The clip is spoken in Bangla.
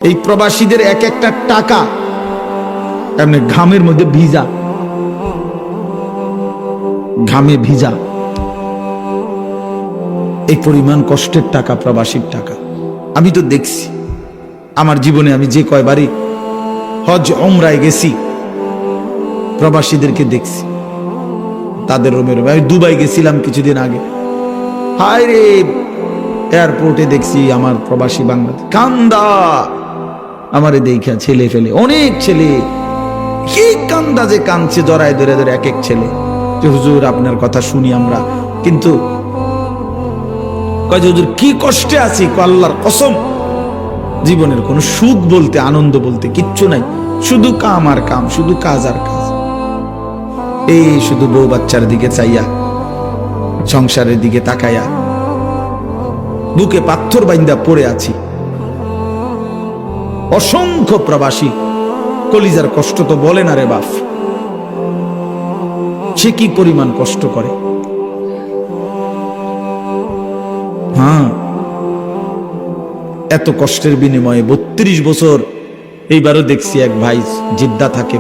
এই প্রবাসীদের এক একটা টাকা এমনি ঘামের মধ্যে ভিজা, ঘামে ভিজা, এই পরিমাণ কষ্টের টাকা, প্রবাসীর টাকা। আমি তো দেখছি আমার জীবনে, আমি যে কয়বারই হজ ওমরায় গেছি প্রবাসীদেরকে দেখছি তাদের রোমে রোমে। আমি দুবাই গেছিলাম কিছুদিন আগে, হায় রে এয়ারপোর্টে দেখছি আমার প্রবাসী বাংলাদেশ কান্দা, আমারে দেখা ছেলে ফেলে, অনেক ছেলে কি কান্দা যে কাঁদছে জড়ায় ধরে ধরে এক এক ছেলে, যে হুজুর আপনার কথা শুনি আমরা, কিন্তু কয় যে হুজুর কি কষ্টে আছি, আল্লাহর কসম জীবনের কোনো সুখ বলতে, আনন্দ বলতে কিচ্ছু নাই, শুধু কাম আর কাম, শুধু কাজ আর কাজ। এই শুধু বউ বাচ্চার দিকে চাইয়া, সংসারের দিকে তাকাইয়া বুকে পাথর বাইন্দা পড়ে আছি। অসংখ্য প্রবাসী কলিজার কষ্ট তো বলে না রে বাপ, সে কি পরিমাণ কষ্ট করে। হ্যাঁ, এত কষ্টের বিনিময়ে 32 বছর। এইবারও দেখছি এক ভাই জিদ্দা থাকে,